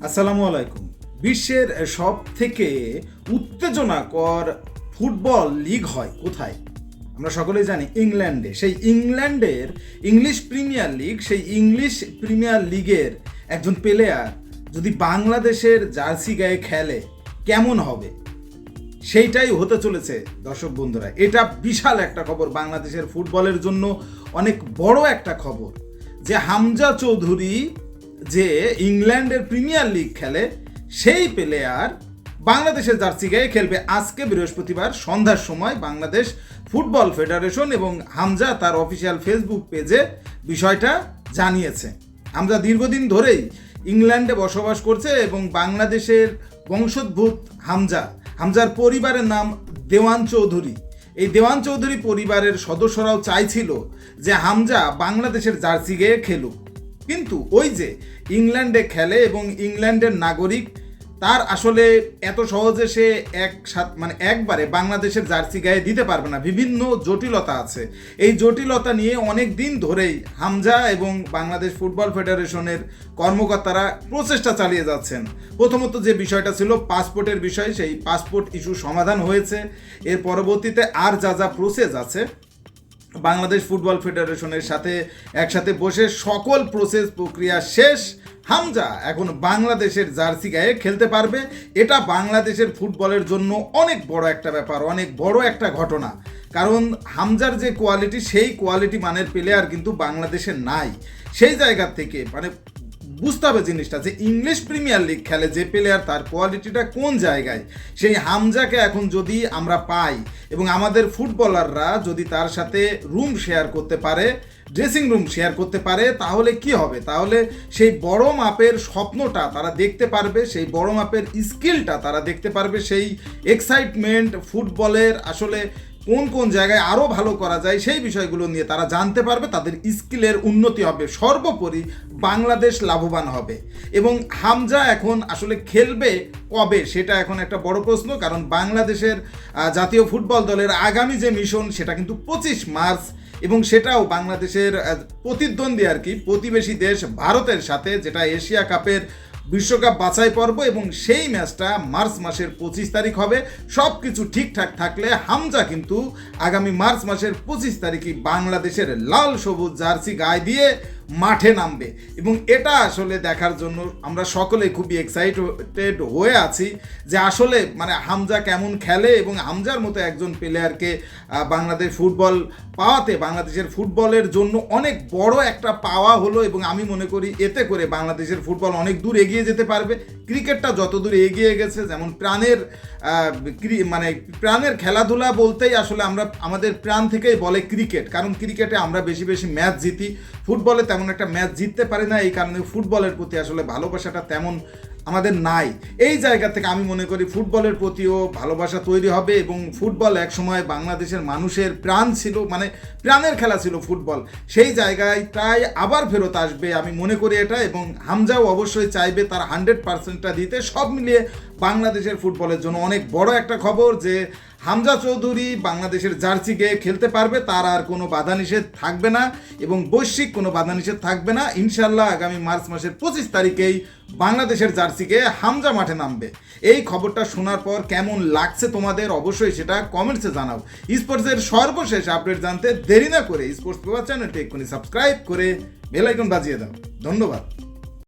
আসসালামু আলাইকুম। বিশ্বের সব থেকে উত্তেজনাকর ফুটবল লিগ হয় কোথায়? আমরা সকলেই জানি ইংল্যান্ডে। সেই ইংল্যান্ডের ইংলিশ প্রিমিয়ার লিগ, সেই ইংলিশ প্রিমিয়ার লিগের একজন প্লেয়ার যদি বাংলাদেশের জার্সি গায়ে খেলে কেমন হবে, সেইটাই হতে চলেছে দর্শক বন্ধুরা। এটা বিশাল একটা খবর, বাংলাদেশের ফুটবলের জন্য অনেক বড় একটা খবর যে হামজা চৌধুরী যে ইংল্যান্ডের প্রিমিয়ার লিগ খেলে, সেই প্লেয়ার বাংলাদেশের জার্সি গায়ে খেলবে। আজকে বৃহস্পতিবার সন্ধ্যার সময় বাংলাদেশ ফুটবল ফেডারেশন এবং হামজা তার অফিসিয়াল ফেসবুক পেজে বিষয়টা জানিয়েছে। হামজা দীর্ঘদিন ধরেই ইংল্যান্ডে বসবাস করছে এবং বাংলাদেশের বংশোদ্ভূত হামজার পরিবারের নাম দেওয়ান চৌধুরী। এই দেওয়ান চৌধুরী পরিবারের সদস্যরাও চাইছিল যে হামজা বাংলাদেশের জার্সি গায়ে খেলুক, কিন্তু ওই যে ইংল্যান্ডে খেলে এবং ইংল্যান্ডের নাগরিক, তার আসলে এত সহজে সে একবারে বাংলাদেশের জার্সি গায়ে দিতে পারবে না। বিভিন্ন জটিলতা আছে। এই জটিলতা নিয়ে অনেক দিন ধরেই হামজা এবং বাংলাদেশ ফুটবল ফেডারেশনের কর্মকর্তারা প্রচেষ্টা চালিয়ে যাচ্ছেন। প্রথমত যে বিষয়টা ছিল পাসপোর্টের বিষয়, সেই পাসপোর্ট ইস্যু সমাধান হয়েছে। এর পরবর্তীতে আর যা প্রসেস আছে, বাংলাদেশ ফুটবল ফেডারেশনের সাথে একসাথে বসে সকল প্রসেস প্রক্রিয়া শেষ। হামজা এখন বাংলাদেশের জার্সি গায়ে খেলতে পারবে। এটা বাংলাদেশের ফুটবলের জন্য অনেক বড় একটা ব্যাপার, অনেক বড় একটা ঘটনা। কারণ হামজার যে কোয়ালিটি, সেই কোয়ালিটি মানের প্লেয়ার কিন্তু বাংলাদেশে নাই। সেই জায়গা থেকে বুঝতে হবে জিনিসটা, যে ইংলিশ প্রিমিয়ার লিগ খেলে যে প্লেয়ার, তার কোয়ালিটিটা কোন জায়গায়। সেই হামজাকে এখন যদি আমরা পাই এবং আমাদের ফুটবলাররা যদি তার সাথে রুম শেয়ার করতে পারে, ড্রেসিং রুম শেয়ার করতে পারে, তাহলে কি হবে? তাহলে সেই বড় মাপের স্বপ্নটা তারা দেখতে পারবে, সেই বড় মাপের স্কিলটা তারা দেখতে পারবে, সেই এক্সাইটমেন্ট ফুটবলের আসলে কোন কোন জায়গায় আরও ভালো করা যায় সেই বিষয়গুলো নিয়ে তারা জানতে পারবে। তাদের স্কিলের উন্নতি হবে, সর্বোপরি বাংলাদেশ লাভবান হবে। এবং হামজা এখন আসলে খেলবে কবে, সেটা এখন একটা বড় প্রশ্ন। কারণ বাংলাদেশের জাতীয় ফুটবল দলের আগামী যে মিশন, সেটা কিন্তু 25 মার্চ, এবং সেটাও বাংলাদেশের প্রতিদ্বন্দ্বী প্রতিবেশী দেশ ভারতের সাথে, যেটা এশিয়া কাপের বিশ্বকাপ বাছাই পর্ব, এবং সেই ম্যাচটা মার্চ মাসের 25 তারিখ হবে। সব কিছু ঠিকঠাক থাকলে হামজা কিন্তু আগামী মার্চ মাসের 25 তারিখই বাংলাদেশের লাল সবুজ জার্সি গায়ে দিয়ে মাঠে নামবে। এবং এটা আসলে দেখার জন্য আমরা সকলে খুবই এক্সাইটেড হয়ে আছি যে আসলে হামজা কেমন খেলে, এবং হামজার মতো একজন প্লেয়ারকে বাংলাদেশ ফুটবল পাওয়াতে বাংলাদেশের ফুটবলের জন্য অনেক বড় একটা পাওয়া হলো। এবং আমি মনে করি এতে করে বাংলাদেশের ফুটবল অনেক দূর এগিয়ে যেতে পারবে। ক্রিকেটটা যত দূর এগিয়ে গেছে, যেমন প্রাণের খেলাধুলা বলতেই আসলে আমরা আমাদের প্রাণ থেকেই বলে ক্রিকেট, কারণ ক্রিকেটে আমরা বেশি ম্যাচ জিতি, ফুটবলে তেমন একটা ম্যাচ জিততে পারি না। এই কারণে ফুটবলের প্রতি আসলে ভালোবাসাটা তেমন আমাদের নাই। এই জায়গা থেকে আমি মনে করি ফুটবলের প্রতিও ভালোবাসা তৈরি হবে, এবং ফুটবল একসময় বাংলাদেশের মানুষের প্রাণ ছিল, প্রাণের খেলা ছিল ফুটবল। সেই জায়গাটাই আবার ফেরত আসবে আমি মনে করি এটা। এবং হামজাও অবশ্যই চাইবে তার 100%টা দিতে। সব মিলিয়ে বাংলাদেশের ফুটবলের জন্য অনেক বড় একটা খবর যে হামজা চৌধুরী বাংলাদেশের জার্সি গেয়ে খেলতে পারবে, তার আর কোনো বাধা নিষেধ থাকবে না, এবং বৈশ্বিক কোনো বাধা নিষেধ থাকবে না। ইনশাল্লাহ আগামী মার্চ মাসের 25 তারিখেই বাংলাদেশের জার্সি গেয়ে হামজা মাঠে নামবে। এই খবরটা শোনার পর কেমন লাগছে তোমাদের, অবশ্যই সেটা কমেন্টসে জানাও। স্পোর্টসের সর্বশেষ আপডেট জানতে দেরি না করে স্পোর্টস পেপার চ্যানেলটি এক্ষুনি সাবস্ক্রাইব করে বেল আইকন বাজিয়ে দাও। ধন্যবাদ।